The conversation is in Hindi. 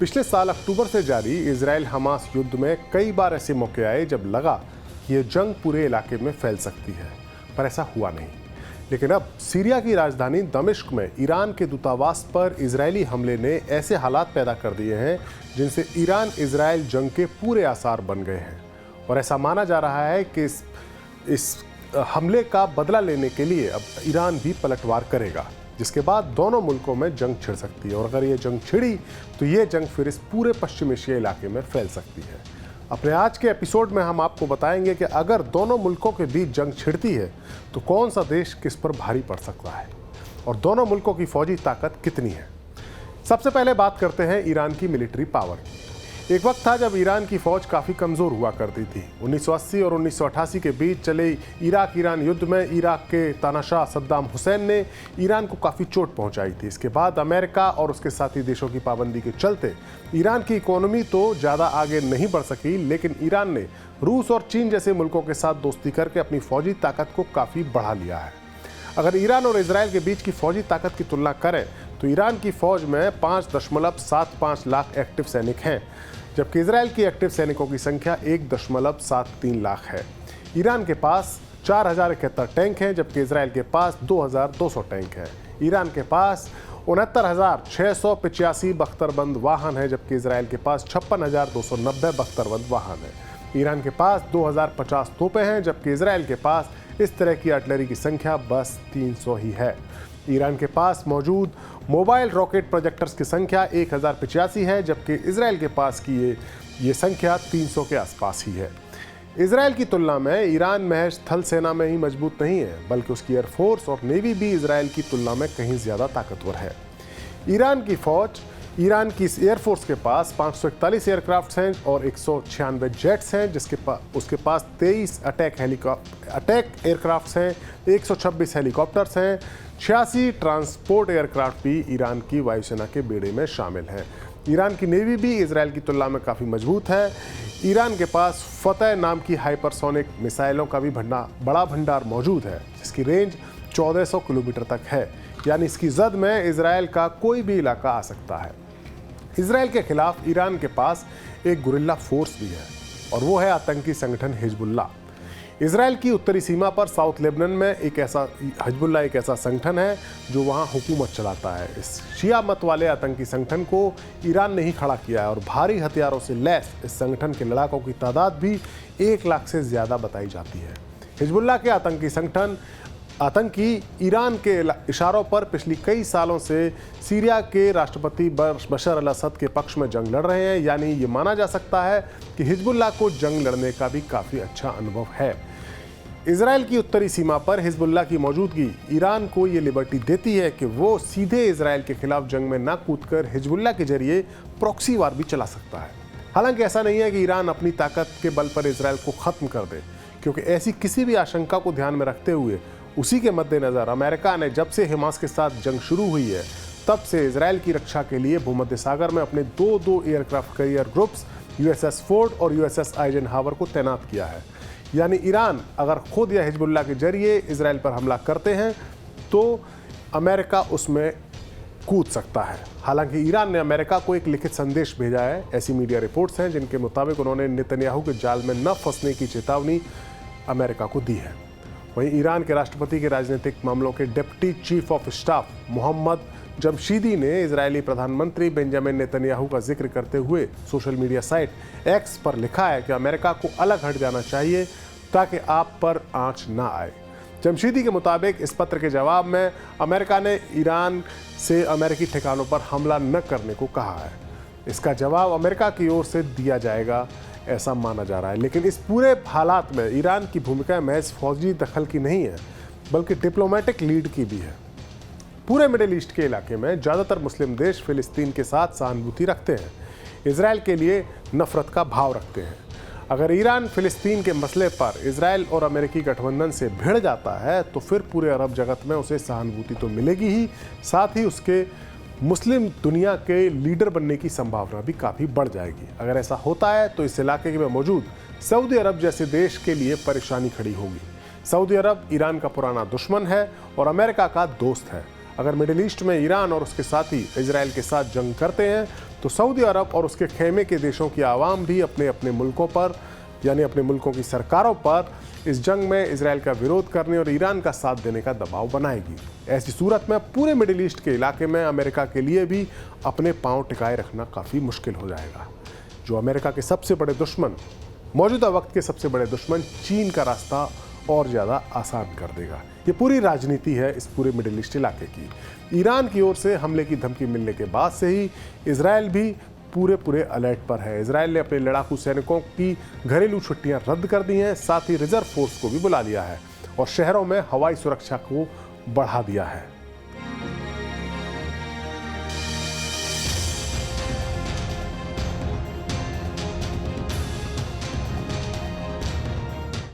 पिछले साल अक्टूबर से जारी इजराइल हमास युद्ध में कई बार ऐसे मौके आए जब लगा कि ये जंग पूरे इलाके में फैल सकती है, पर ऐसा हुआ नहीं। लेकिन अब सीरिया की राजधानी दमिश्क में ईरान के दूतावास पर इजरायली हमले ने ऐसे हालात पैदा कर दिए हैं जिनसे ईरान इजराइल जंग के पूरे आसार बन गए हैं। और ऐसा माना जा रहा है कि इस हमले का बदला लेने के लिए अब ईरान भी पलटवार करेगा, जिसके बाद दोनों मुल्कों में जंग छिड़ सकती है। और अगर ये जंग छिड़ी तो ये जंग फिर इस पूरे पश्चिम एशिया इलाके में फैल सकती है। अपने आज के एपिसोड में हम आपको बताएंगे कि अगर दोनों मुल्कों के बीच जंग छिड़ती है तो कौन सा देश किस पर भारी पड़ सकता है और दोनों मुल्कों की फौजी ताकत कितनी है। सबसे पहले बात करते हैं ईरान की मिलिट्री पावर। एक वक्त था जब ईरान की फौज काफ़ी कमज़ोर हुआ करती थी। 1980 और 1988 के बीच चले इराक ईरान युद्ध में इराक के तानाशाह सद्दाम हुसैन ने ईरान को काफ़ी चोट पहुंचाई थी। इसके बाद अमेरिका और उसके साथी देशों की पाबंदी के चलते ईरान की इकोनॉमी तो ज़्यादा आगे नहीं बढ़ सकी, लेकिन ईरान ने रूस और चीन जैसे मुल्कों के साथ दोस्ती करके अपनी फौजी ताकत को काफ़ी बढ़ा लिया है। अगर ईरान और इजराइल के बीच की फौजी ताकत की तुलना करें तो ईरान की फौज में 5.75 लाख एक्टिव सैनिक हैं, जबकि इजराइल की एक्टिव सैनिकों की संख्या 1.73 लाख है। ईरान के पास 4071 टैंक हैं, जबकि इजराइल के पास 2200 टैंक हैं। ईरान के पास 69,685 बख्तरबंद वाहन हैं, जबकि इजराइल के पास 56,290 बख्तरबंद वाहन हैं। ईरान के पास 2050 तोपें हैं, जबकि इजराइल के पास इस तरह की आर्टिलरी की संख्या बस 300 ही है। ईरान के पास मौजूद मोबाइल रॉकेट प्रोजेक्टर्स की संख्या 1085 है, जबकि इजराइल के पास की ये संख्या 300 के आसपास ही है। इजराइल की तुलना में ईरान महज थल सेना में ही मजबूत नहीं है, बल्कि उसकी एयरफोर्स और नेवी भी इजराइल की तुलना में कहीं ज़्यादा ताकतवर है। ईरान की एयरफोर्स के पास 541 एयरक्राफ्ट हैं और 196 जेट्स हैं, उसके पास 23 अटैक एयरक्राफ्ट हैं, 126 हेलीकॉप्टर्स हैं, 86 ट्रांसपोर्ट एयरक्राफ्ट भी ईरान की वायुसेना के बेड़े में शामिल हैं। ईरान की नेवी भी इजराइल की तुलना में काफ़ी मजबूत है। ईरान के पास फतह नाम की हाइपरसोनिक मिसाइलों का भी बड़ा भंडार मौजूद है, जिसकी रेंज 1400 किलोमीटर तक है, यानी इसकी जद में इजराइल का कोई भी इलाका आ सकता है। इजराइल के खिलाफ ईरान के पास एक गुरिल्ला फोर्स भी है और वो है आतंकी संगठन हिजबुल्लाह। इजराइल की उत्तरी सीमा पर साउथ लेबनान में हिजबुल्लाह एक ऐसा संगठन है जो वहाँ हुकूमत चलाता है। इस शिया मत वाले आतंकी संगठन को ईरान ने ही खड़ा किया है और भारी हथियारों से लैस इस संगठन के लड़ाकों की तादाद भी 1 लाख से ज़्यादा बताई जाती है। हिजबुल्लाह के आतंकी ईरान के इशारों पर पिछली कई सालों से सीरिया के राष्ट्रपति बशर अल असद के पक्ष में जंग लड़ रहे हैं, यानी ये माना जा सकता है कि हिजबुल्लाह को जंग लड़ने का भी काफ़ी अच्छा अनुभव है। इजराइल की उत्तरी सीमा पर हिजबुल्लाह की मौजूदगी ईरान को ये लिबर्टी देती है कि वो सीधे इजराइल के खिलाफ जंग में ना कूदकर हिजबुल्लाह के जरिए प्रॉक्सी वार भी चला सकता है। हालांकि ऐसा नहीं है कि ईरान अपनी ताकत के बल पर इजराइल को ख़त्म कर दे, क्योंकि ऐसी किसी भी आशंका को ध्यान में रखते हुए उसी के मद्देनज़र अमेरिका ने जब से हमास के साथ जंग शुरू हुई है तब से इजराइल की रक्षा के लिए भूमध्य सागर में अपने दो aircraft carrier groups USS Ford और USS आइजनहावर को तैनात किया है। यानी ईरान अगर खुद या हिजबुल्लाह के जरिए इजराइल पर हमला करते हैं तो अमेरिका उसमें कूद सकता है। हालांकि ईरान ने अमेरिका को एक लिखित संदेश भेजा है। ऐसी मीडिया रिपोर्ट्स हैं जिनके मुताबिक उन्होंने नेतन्याहू के जाल में न फंसने की चेतावनी अमेरिका को दी है। वहीं ईरान के राष्ट्रपति के राजनीतिक मामलों के deputy chief of staff Mohammad Jamshidi ने इजरायली प्रधानमंत्री बेंजामिन नेतन्याहू का जिक्र करते हुए सोशल मीडिया साइट एक्स पर लिखा है कि अमेरिका को अलग हट जाना चाहिए ताकि आप पर आंच ना आए। जमशीदी के मुताबिक इस पत्र के जवाब में अमेरिका ने ईरान से अमेरिकी ठिकानों पर हमला न करने को कहा है। इसका जवाब अमेरिका की ओर से दिया जाएगा, ऐसा माना जा रहा है। लेकिन इस पूरे हालात में ईरान की भूमिका महज फौजी दखल की नहीं है, बल्कि डिप्लोमेटिक लीड की भी है। पूरे मिडिल ईस्ट के इलाके में ज़्यादातर मुस्लिम देश फिलिस्तीन के साथ सहानुभूति रखते हैं, इजराइल के लिए नफरत का भाव रखते हैं। अगर ईरान फिलिस्तीन के मसले पर इजराइल और अमेरिकी गठबंधन से भिड़ जाता है तो फिर पूरे अरब जगत में उसे सहानुभूति तो मिलेगी ही, साथ ही उसके मुस्लिम दुनिया के लीडर बनने की संभावना भी काफ़ी बढ़ जाएगी। अगर ऐसा होता है तो इस इलाके में मौजूद सऊदी अरब जैसे देश के लिए परेशानी खड़ी होगी। सऊदी अरब ईरान का पुराना दुश्मन है और अमेरिका का दोस्त है। अगर मिडिल ईस्ट में ईरान और उसके साथी इजराइल के साथ जंग करते हैं तो सऊदी अरब और उसके खेमे के देशों की आवाम भी अपने अपने मुल्कों पर, यानी अपने मुल्कों की सरकारों पर इस जंग में इजराइल का विरोध करने और ईरान का साथ देने का दबाव बनाएगी। ऐसी सूरत में पूरे मिडिल ईस्ट के इलाके में अमेरिका के लिए भी अपने पांव टिकाए रखना काफ़ी मुश्किल हो जाएगा। जो अमेरिका के सबसे बड़े दुश्मन, मौजूदा वक्त के सबसे बड़े दुश्मन चीन का रास्ता और ज़्यादा आसान कर देगा। ये पूरी राजनीति है इस पूरे मिडिल ईस्ट इलाके की। ईरान की ओर से हमले की धमकी मिलने के बाद से ही इजराइल भी पूरे अलर्ट पर है। इजराइल ने अपने लड़ाकू सैनिकों की घरेलू छुट्टियां रद्द कर दी हैं, साथ ही रिजर्व फोर्स को भी बुला लिया है और शहरों में हवाई सुरक्षा को बढ़ा दिया है।